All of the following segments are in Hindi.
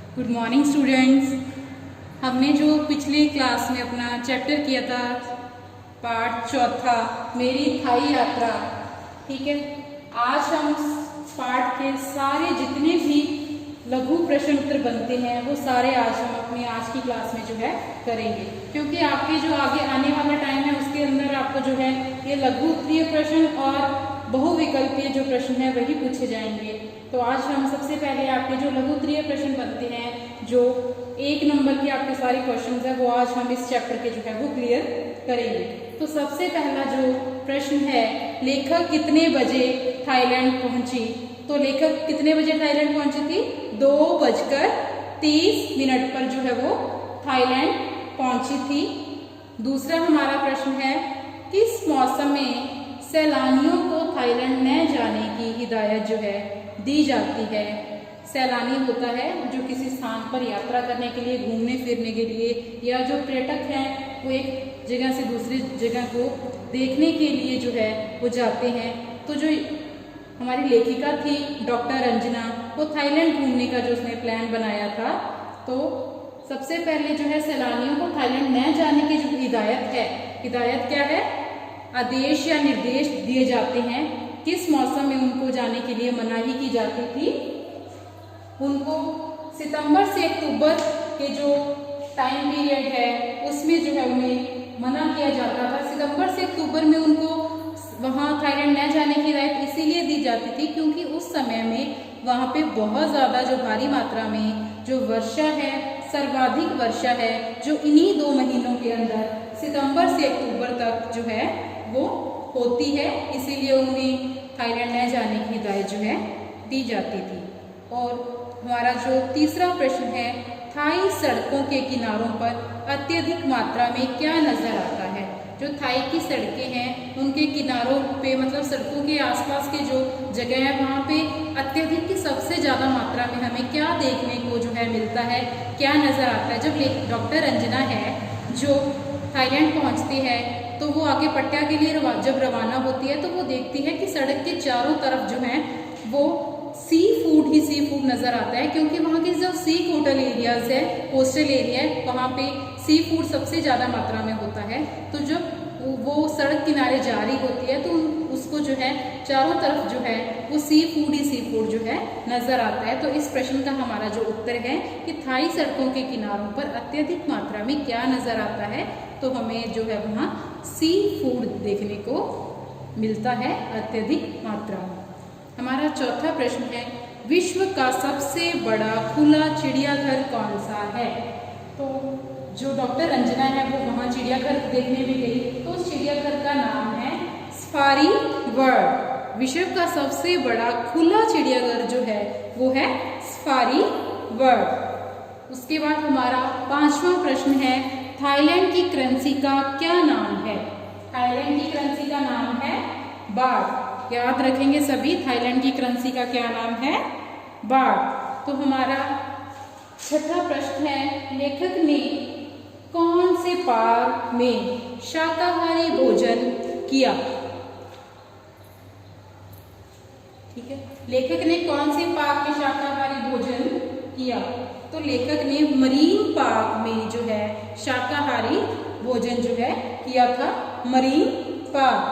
Good morning students. हमने जो पिछले क्लास में अपना चैप्टर किया था पार्ट चौथा मेरी थाई यात्रा, ठीक है। आज हम पार्ट के सारे जितने भी लघु प्रश्न उत्तर बनते हैं वो सारे आज हम अपनी आज की क्लास में जो है करेंगे, क्योंकि आपके जो आगे आने वाला टाइम है उसके अंदर आपको जो है ये लघु उत्तरीय प्रश्न और बहुविकल्पीय जो प्रश्न है वही पूछे जाएंगे। तो आज हम सबसे पहले आपके जो लघु उत्तरीय प्रश्न बनते हैं, जो 1 नंबर के आपके सारे क्वेश्चंस है, वो आज हम इस चैप्टर के जो है वो क्लियर करेंगे। तो सबसे पहला जो प्रश्न है, लेखक कितने बजे थाईलैंड पहुंची? तो लेखक कितने बजे थाईलैंड पहुंची थी? 2:30 पर जो है वो थाईलैंड पहुंची थी। दूसरा हमारा प्रश्न है, किस मौसम में सैलानियों को थाईलैंड न जाने की हिदायत जो है दी जाती है? सैलानी होता है जो किसी स्थान पर यात्रा करने के लिए, घूमने फिरने के लिए, या जो पर्यटक हैं वो एक जगह से दूसरी जगह को देखने के लिए जो है वो जाते हैं। तो जो हमारी लेखिका थी डॉक्टर रंजना, वो थाईलैंड घूमने का जो उसने प्लान बनाया था, तो सबसे पहले जो है सैलानियों को थाईलैंड न जाने की जो हिदायत है, हिदायत क्या है? आदेश या निर्देश दिए जाते हैं। किस मौसम में उनको जाने के लिए मनाही की जाती थी? उनको सितंबर से अक्टूबर के जो टाइम पीरियड है उसमें जो है उन्हें मना किया जाता था। सितंबर से अक्टूबर में उनको वहाँ थाईलैंड न जाने की हिदायत इसीलिए दी जाती थी क्योंकि उस समय में वहाँ पे बहुत ज़्यादा जो भारी मात्रा में जो वर्षा है, सर्वाधिक वर्षा है, जो इन्हीं 2 महीनों के अंदर सितंबर से अक्टूबर तक जो है वो होती है, इसीलिए उन्हें थाईलैंड न जाने की हिदायत जो है दी जाती थी। और हमारा जो तीसरा प्रश्न है, थाई सड़कों के किनारों पर अत्यधिक मात्रा में क्या नजर आता है? जो थाई की सड़कें हैं उनके किनारों पे, मतलब सड़कों के आसपास के जो जगह है वहाँ पे अत्यधिक की सबसे ज़्यादा मात्रा में हमें क्या देखने को जो है मिलता है, क्या नजर आता है? जब डॉक्टर रंजना है जो थाईलैंड पहुँचती है तो वो आगे पट्टा के लिए जब रवाना होती है तो वो देखती है कि सड़क के चारों तरफ जो है वो सी फूड नजर आता है, क्योंकि वहाँ के जो सी कोस्टल एरियाज है, कोस्टल एरिया है, वहाँ पे सी फूड सबसे ज़्यादा मात्रा में होता है। तो जब वो सड़क किनारे जा रही होती है तो उसको जो है चारों तरफ जो है वो सी फूड जो है नजर आता है। तो इस प्रश्न का हमारा जो उत्तर है कि थाई सड़कों के किनारों पर अत्यधिक मात्रा में क्या नजर आता है? तो हमें जो है वहाँ सी फूड देखने को मिलता है अत्यधिक मात्रा में। हमारा चौथा प्रश्न है, विश्व का सबसे बड़ा खुला चिड़ियाघर कौन सा है? तो जो डॉक्टर रंजना है वो वहाँ चिड़ियाघर देखने भी गई, तो उस चिड़ियाघर का नाम है सफारी वर्ल्ड। विश्व का सबसे बड़ा खुला चिड़ियाघर जो है वो है सफारी वर्ल्ड। उसके बाद हमारा 5वां प्रश्न है, थाईलैंड की करेंसी का क्या नाम है? थाईलैंड की करेंसी का नाम है बाट। याद रखेंगे सभी, थाईलैंड की करेंसी का क्या नाम है? बाट। तो हमारा 6वां प्रश्न है, लेखक ने कौन से पार्क में शाकाहारी भोजन किया? ठीक है, लेखक ने कौन से पार्क में शाकाहारी भोजन किया? तो लेखक ने मरीन पार्क में जो है शाकाहारी भोजन जो है किया था, मरीन पार्क।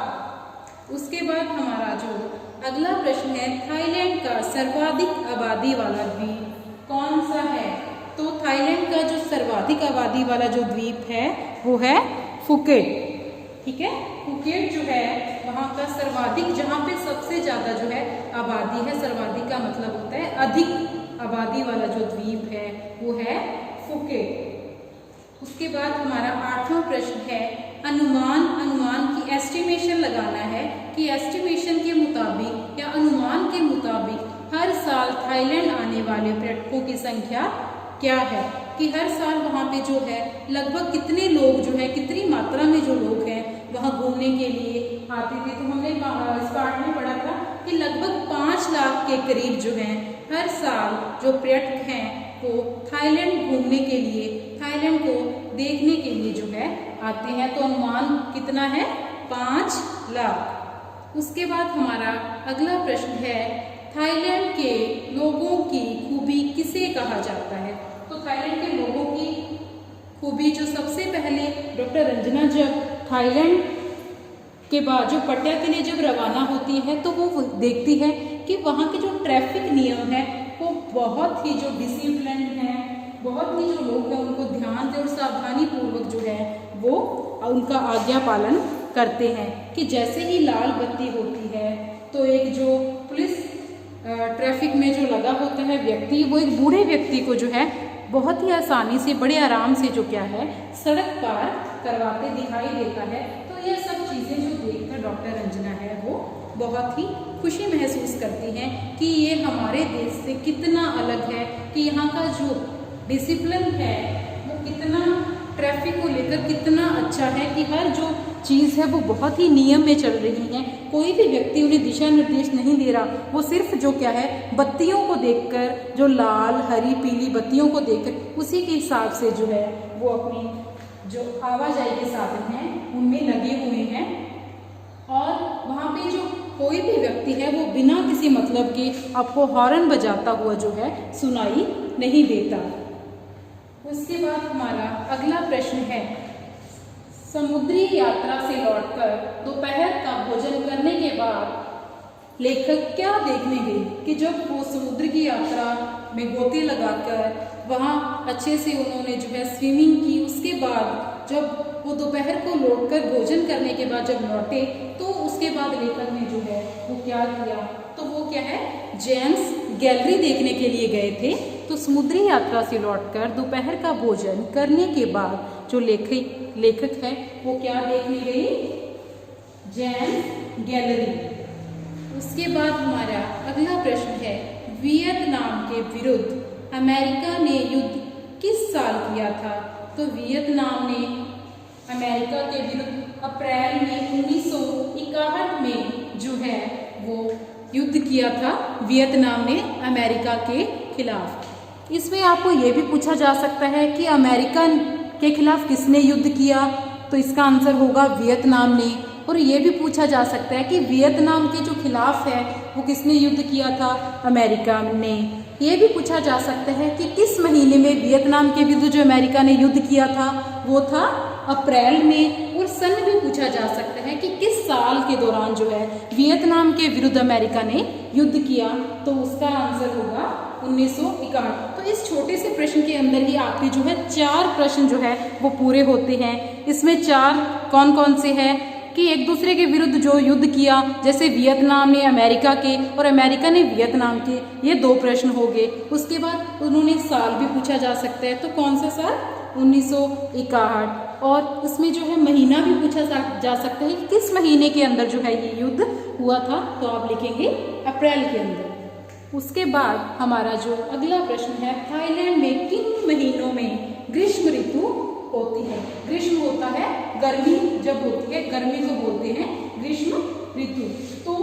उसके बाद हमारा जो अगला प्रश्न है, थाईलैंड का सर्वाधिक आबादी वाला द्वीप कौन सा है? तो थाईलैंड का जो सर्वाधिक आबादी वाला जो द्वीप है वो है फुकेट। ठीक है, फुकेट जो है वहाँ का सर्वाधिक, जहाँ पे सबसे ज्यादा जो है आबादी है, सर्वाधिक का मतलब होता है अधिक आबादी वाला जो द्वीप है वो है फुकेट। उसके बाद हमारा 8वां प्रश्न है, अनुमान की एस्टिमेशन लगाना है कि एस्टिमेशन के मुताबिक या अनुमान के मुताबिक हर साल थाईलैंड आने वाले पर्यटकों की संख्या क्या है? कि हर साल वहाँ पे जो है लगभग कितने लोग जो है, कितनी मात्रा में जो लोग हैं वहाँ घूमने के लिए आते थे। तो हमने इस पार्ट में पढ़ा था कि लगभग 5 लाख के करीब जो है हर साल जो पर्यटक हैं वो थाईलैंड घूमने के लिए, थाईलैंड को देखने के लिए जो है आते हैं। तो अनुमान कितना है? 5 लाख। उसके बाद हमारा अगला प्रश्न है, थाईलैंड के लोगों की खूबी किसे कहा जाता है। तो थाईलैंड के लोगों की खूबी जो सबसे पहले डॉक्टर रंजना जब थाईलैंड के बाद जो पट्टा के लिए जब रवाना होती है तो वो देखती है कि वहाँ के जो ट्रैफिक नियम है वो बहुत ही जो डिसिप्लिन है, बहुत ही जो लोग हैं उनको ध्यान से और सावधानी पूर्वक जो है वो उनका आज्ञा पालन करते हैं। कि जैसे ही लाल बत्ती होती है तो एक जो पुलिस ट्रैफिक में जो लगा होता है व्यक्ति, वो एक बूढ़े व्यक्ति को जो है बहुत ही आसानी से बड़े आराम से जो क्या है सड़क पार करवाते दिखाई देता है। तो ये सब चीज़ें जो देखकर डॉक्टर रंजना है वो बहुत ही खुशी महसूस करती हैं कि ये हमारे देश से कितना अलग है, कि यहाँ का जो डिसिप्लिन है वो कितना, ट्रैफिक को लेकर कितना अच्छा है, कि हर जो चीज़ है वो बहुत ही नियम में चल रही है। कोई भी व्यक्ति उन्हें दिशा निर्देश नहीं दे रहा, वो सिर्फ जो क्या है बत्तियों को देखकर, जो लाल हरी पीली बत्तियों को देखकर उसी के हिसाब से जो है वो अपनी जो आवाजाही के साधन हैं उनमें लगे हुए हैं। और वहाँ पे जो कोई भी व्यक्ति है वो बिना किसी मतलब के आपको हॉर्न बजाता हुआ जो है सुनाई नहीं देता। उसके बाद हमारा अगला प्रश्न है, समुद्री यात्रा से लौटकर दोपहर का भोजन करने के बाद लेखक क्या देखने गई? कि जब वो समुद्र की यात्रा में गोते लगाकर वहाँ अच्छे से उन्होंने जो है स्विमिंग की, उसके बाद जब वो दोपहर को लौटकर भोजन करने के बाद जब लौटे तो उसके बाद लेखक ने जो है वो क्या किया? तो वो क्या है जेम्स गैलरी देखने के लिए गए थे। तो समुद्री यात्रा से लौटकर दोपहर का भोजन करने के बाद जो लेखक है वो क्या देखने गई? James gallery. उसके बाद हमारा अगला प्रश्न है, वियतनाम के विरुद्ध अमेरिका ने युद्ध किस साल किया था? तो वियतनाम ने अमेरिका के विरुद्ध अप्रैल में 1961 में जो है वो युद्ध किया था वियतनाम ने अमेरिका के खिलाफ। इसमें आपको ये भी पूछा जा सकता है कि अमेरिका के खिलाफ किसने युद्ध किया? तो इसका आंसर होगा वियतनाम ने। और ये भी पूछा जा सकता है कि वियतनाम के जो खिलाफ है वो किसने युद्ध किया था? अमेरिका ने। ये भी पूछा जा सकता है कि किस महीने में वियतनाम के विरुद्ध जो अमेरिका ने युद्ध किया था वो था अप्रैल में। और सन भी पूछा जा सकता है कि किस साल के दौरान जो है वियतनाम के विरुद्ध अमेरिका ने युद्ध किया? तो उसका आंसर होगा 1961। तो इस छोटे से प्रश्न के अंदर ही आपके जो है 4 प्रश्न जो है वो पूरे होते हैं। इसमें 4 कौन कौन से हैं कि एक दूसरे के विरुद्ध जो युद्ध किया, जैसे वियतनाम ने अमेरिका के और अमेरिका ने वियतनाम के, ये 2 प्रश्न हो गए। उसके बाद उन्होंने साल भी पूछा जा सकता है, तो कौन सा साल? 1961। और इसमें जो है महीना भी पूछा जा सकता है कि किस महीने के अंदर जो है ये युद्ध हुआ था? तो आप लिखेंगे अप्रैल के अंदर। उसके बाद हमारा जो अगला प्रश्न है, थाईलैंड में किन महीनों में ग्रीष्म ऋतु होती है? ग्रीष्म होता है गर्मी जब होती है, गर्मी को बोलते हैं ग्रीष्म ऋतु। तो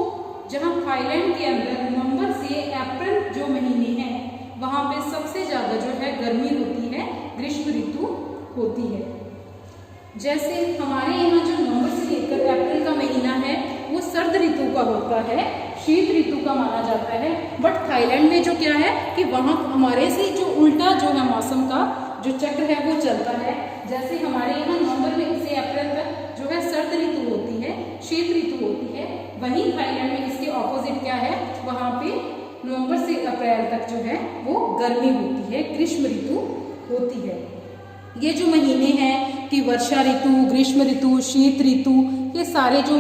जहाँ थाईलैंड के अंदर नवंबर से अप्रैल जो महीने हैं वहाँ पे सबसे ज़्यादा जो है गर्मी होती है, ग्रीष्म ऋतु होती है। जैसे हमारे यहाँ जो नवंबर से लेकर अप्रैल का महीना है वो सर्द ऋतु का होता है, शीत ऋतु का माना जाता है। बट थाईलैंड में जो क्या है कि वहाँ हमारे से जो उल्टा जो है मौसम का जो चक्र है वो चलता है। जैसे हमारे यहाँ नवंबर में से अप्रैल तक जो है सर्द ऋतु होती है, शीत ऋतु होती है, वहीं थाईलैंड में इसके ऑपोजिट क्या है, वहाँ पे नवंबर से अप्रैल तक जो है वो गर्मी होती है, ग्रीष्म ऋतु होती है। ये जो महीने हैं कि वर्षा ऋतु, ग्रीष्म ऋतु, शीत ऋतु, ये सारे जो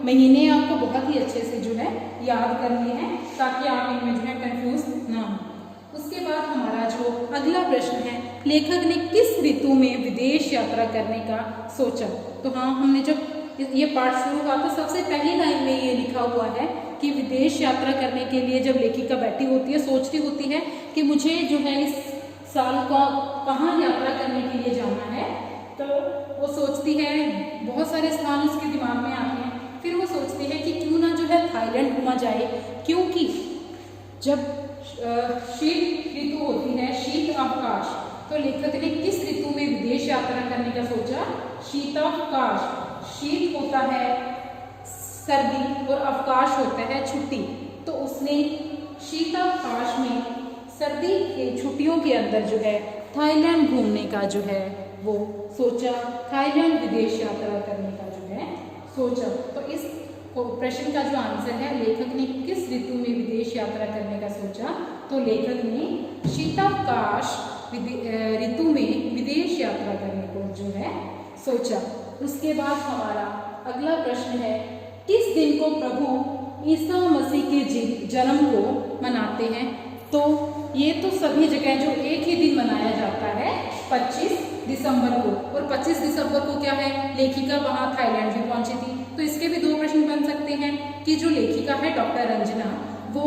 महीने आपको बहुत ही अच्छे से जो है याद करने हैं ताकि आप इनमें जो है कंफ्यूज ना हो। उसके बाद हमारा जो अगला प्रश्न है, लेखक ने किस ऋतु में विदेश यात्रा करने का सोचा? तो हाँ, हमने जब ये पाठ शुरू हुआ तो सबसे पहली लाइन में ये लिखा हुआ है कि विदेश यात्रा करने के लिए जब लेखिका बैठी होती है, सोचती होती है कि मुझे जो है इस साल को कहाँ यात्रा करने के लिए जाना है, तो वो सोचती है, बहुत सारे स्थान उसके दिमाग में आते हैं। फिर वो सोचती है कि क्यों ना जो है थाईलैंड घूमा जाए, क्योंकि जब शीत ऋतु होती है, शीत अवकाश, तो लेखक ने किस ऋतु में विदेश यात्रा करने का सोचा? शीतावकाश। शीत होता है सर्दी और अवकाश होता है छुट्टी, तो उसने शीतावकाश में सर्दी के छुट्टियों के अंदर जो है थाईलैंड घूमने का जो है वो सोचा, थाईलैंड विदेश यात्रा करने का जो है सोचा। तो इस प्रश्न का जो आंसर है, लेखक ने किस ऋतु में विदेश यात्रा करने का सोचा? तो लेखक ने शीतावकाश ऋतु में विदेश यात्रा करने को जो है सोचा। उसके बाद हमारा अगला प्रश्न है, किस दिन को प्रभु ईसा मसीह के जन्म को मनाते हैं? तो ये तो सभी जगह जो एक ही दिन मनाया जाता है 25 दिसंबर को, और 25 दिसंबर को क्या है, लेखिका वहां थाईलैंड भी पहुंची थी। तो इसके भी दो प्रश्न बन सकते हैं कि जो लेखिका है डॉक्टर रंजना, वो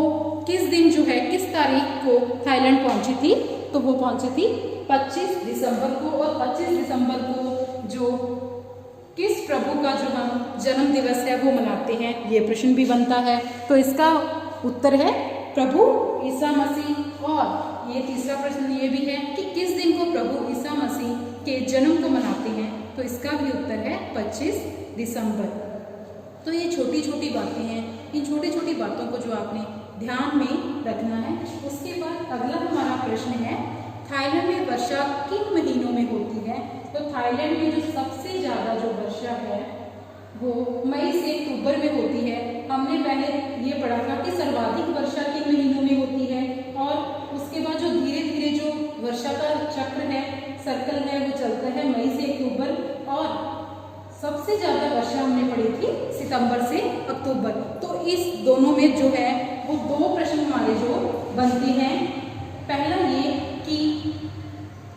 किस दिन जो है, किस तारीख को थाईलैंड पहुंची थी? तो वो पहुंची थी 25 दिसंबर को, और 25 दिसंबर को जो किस प्रभु का जो हम जन्म दिवस है वो मनाते हैं, ये प्रश्न भी बनता है। तो इसका उत्तर है प्रभु ईसा मसीह। और ये तीसरा प्रश्न ये भी है कि किस दिन को प्रभु ईसा मसीह के जन्म को मनाते हैं? तो इसका भी उत्तर है 25 दिसंबर। तो ये छोटी छोटी बातें हैं, इन छोटी छोटी बातों को जो आपने ध्यान में रखना है। उसके बाद अगला हमारा प्रश्न है, थाईलैंड में वर्षा किन महीनों में होती है? तो थाईलैंड में जो सबसे ज्यादा जो वर्षा है वो मई से अक्टूबर में होती है। हमने पहले ये पढ़ा था कि सर्वाधिक वर्षा किन महीनों में होती है, और उसके बाद जो धीरे धीरे जो वर्षा का चक्र है, सर्कल है, वो चलता है मई से अक्टूबर, और सबसे ज्यादा वर्षा हमने पढ़ी थी सितंबर से अक्टूबर। तो इस दोनों में जो है वो दो प्रश्न हमारे जो बनते हैं। पहला ये कि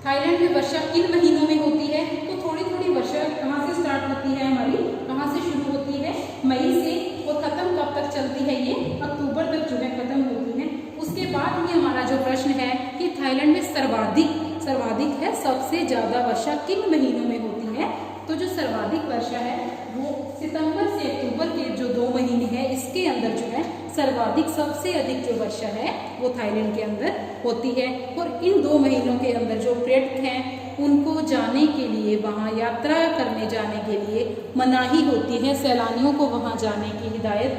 थाईलैंड में वर्षा किन महीनों में होती है? तो थोड़ी थोड़ी वर्षा कहाँ से स्टार्ट होती है हमारी, कहाँ से शुरू होती है? मई से, और खत्म कब तक चलती है? ये अक्टूबर तक जो है खत्म होती है। उसके बाद में हमारा जो प्रश्न है कि थाईलैंड में सर्वाधिक है, सबसे ज्यादा वर्षा किन महीनों में होती है? तो जो सर्वाधिक वर्षा है वो सितंबर से अक्टूबर के जो 2 महीने हैं, इसके अंदर जो है सर्वाधिक, सबसे अधिक जो वर्षा है वो थाईलैंड के अंदर होती है। और इन 2 महीनों के अंदर जो पर्यटक हैं उनको जाने के लिए, वहाँ यात्रा करने जाने के लिए मनाही होती है, सैलानियों को वहाँ जाने की हिदायत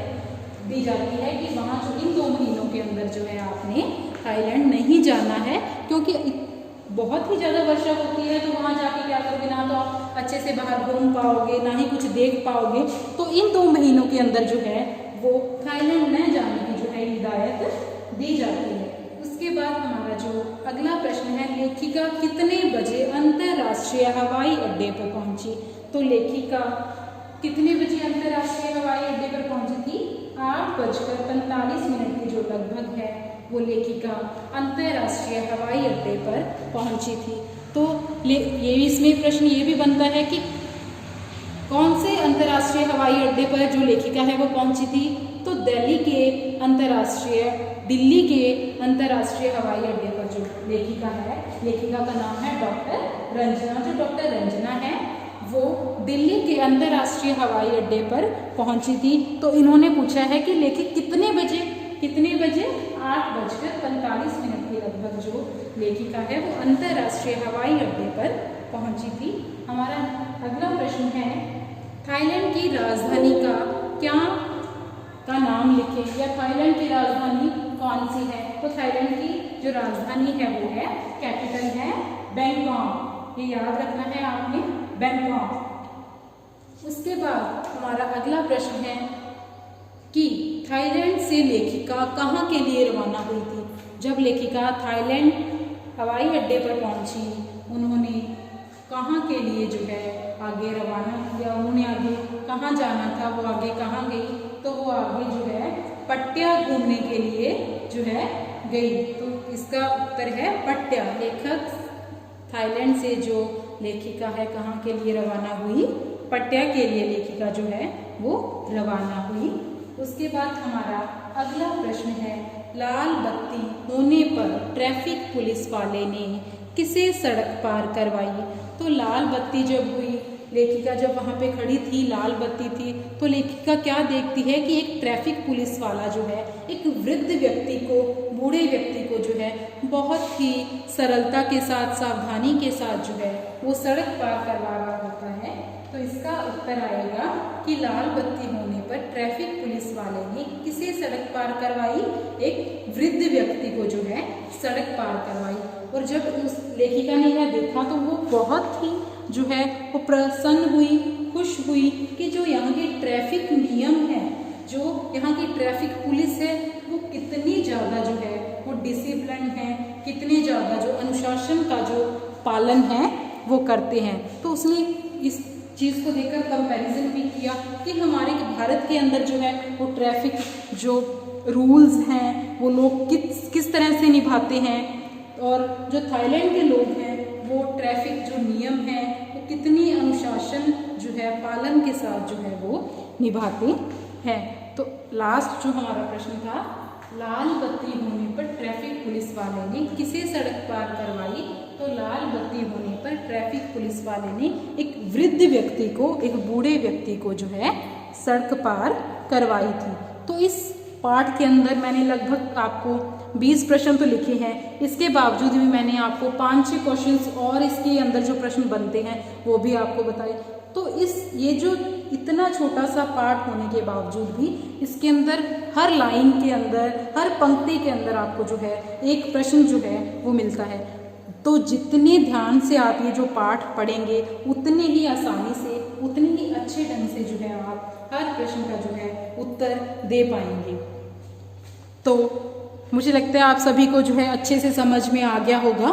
दी जाती है कि वहाँ जो इन 2 महीनों के अंदर जो है आपने थाईलैंड नहीं जाना है, क्योंकि बहुत ही ज़्यादा वर्षा होती है। तो वहाँ जाके क्या करोगे, ना तो आप अच्छे से बाहर घूम पाओगे, ना ही कुछ देख पाओगे। तो इन 2 महीनों के अंदर जो है वो थाईलैंड न जाने की जो है हिदायत दी जाती है। उसके बाद हमारा जो अगला प्रश्न है, लेखिका कितने बजे अंतर्राष्ट्रीय हवाई अड्डे पर पहुंची? तो लेखिका कितने बजे अंतर्राष्ट्रीय हवाई अड्डे पर पहुंची थी? 8:45 की जो लगभग है वो लेखिका अंतर्राष्ट्रीय हवाई अड्डे पर पहुंची थी। तो ये इसमें प्रश्न ये भी बनता है कि कौन से अंतर्राष्ट्रीय हवाई अड्डे पर जो लेखिका है वो पहुंची थी? तो दिल्ली के अंतर्राष्ट्रीय हवाई अड्डे पर जो लेखिका है, लेखिका का नाम है डॉक्टर रंजना। जो डॉक्टर रंजना है वो दिल्ली के अंतर्राष्ट्रीय हवाई अड्डे पर पहुंची थी। तो इन्होंने पूछा है कि लेखिक कितने बजे 8:45 के लगभग जो लेखिका है वो अंतर्राष्ट्रीय हवाई अड्डे पर पहुंची थी। हमारा अगला प्रश्न है, थाईलैंड की राजधानी का नाम लिखें, या थाईलैंड की राजधानी कौन सी है? तो थाईलैंड की जो राजधानी है वो है, कैपिटल है बैंकॉक। ये याद रखना है आपने, बैंकॉक। उसके बाद हमारा अगला प्रश्न है कि थाईलैंड से लेखिका कहाँ के लिए रवाना हुई थी? जब लेखिका थाईलैंड हवाई अड्डे पर पहुंची, उन्होंने कहाँ के लिए जो है आगे रवाना किया, उन्होंने आगे कहाँ जाना था, वो आगे कहाँ गई? तो वो आगे जो है पट्या घूमने के लिए जो है गई। तो इसका उत्तर है पट्या। लेखक थाईलैंड से जो लेखिका है कहाँ के लिए रवाना हुई? पट्या के लिए लेखिका जो है वो रवाना हुई। उसके बाद हमारा अगला प्रश्न है, लाल बत्ती होने पर ट्रैफिक पुलिस वाले ने किसे सड़क पार करवाई? तो लाल बत्ती जब हुई, लेखिका जब वहाँ पे खड़ी थी, लाल बत्ती थी, तो लेखिका क्या देखती है कि एक ट्रैफिक पुलिस वाला जो है एक वृद्ध व्यक्ति को, बूढ़े व्यक्ति को जो है बहुत ही सरलता के साथ, सावधानी के साथ जो है वो सड़क पार करवा रहा होता है। तो इसका उत्तर आएगा कि लाल बत्ती होने पर ट्रैफिक पुलिस वाले ने किसे सड़क पार करवाई? एक वृद्ध व्यक्ति को जो है सड़क पार करवाई। और जब उस लेखिका ने यह देखा तो वो बहुत ही जो है वो प्रसन्न हुई, खुश हुई कि जो यहाँ के ट्रैफिक नियम है, जो यहाँ की ट्रैफिक पुलिस है, वो कितनी ज़्यादा जो है वो डिसिप्लिन है, कितने ज़्यादा जो अनुशासन का जो पालन है वो करते हैं। तो उसने इस चीज़ को देखकर कंपैरिजन भी किया कि हमारे भारत के अंदर जो है वो ट्रैफिक जो रूल्स हैं वो लोग किस तरह से निभाते हैं, और जो थाईलैंड के लोग हैं वो ट्रैफिक जो नियम है वो कितनी अनुशासन जो है पालन के साथ जो है वो निभाते हैं। तो लास्ट जो हमारा प्रश्न था, लाल बत्ती होने पर ट्रैफिक पुलिस वाले ने किसे सड़क पार करवाई? तो लाल बत्ती होने पर ट्रैफिक पुलिस वाले ने एक वृद्ध व्यक्ति को, एक बूढ़े व्यक्ति को जो है सड़क पार करवाई थी। तो इस पाठ के अंदर मैंने लगभग आपको 20 प्रश्न तो लिखे हैं, इसके बावजूद भी मैंने आपको 5-6 क्वेश्चंस और इसके अंदर जो प्रश्न बनते हैं वो भी आपको बताए। तो ये जो इतना छोटा सा पाठ होने के बावजूद भी इसके अंदर हर लाइन के अंदर, हर पंक्ति के अंदर आपको जो है एक प्रश्न जो है वो मिलता है। तो जितने ध्यान से आप ये जो पाठ पढ़ेंगे उतने ही आसानी से, उतने ही अच्छे ढंग से जो है आप हर प्रश्न का जो है उत्तर दे पाएंगे। तो मुझे लगता है आप सभी को जो है अच्छे से समझ में आ गया होगा।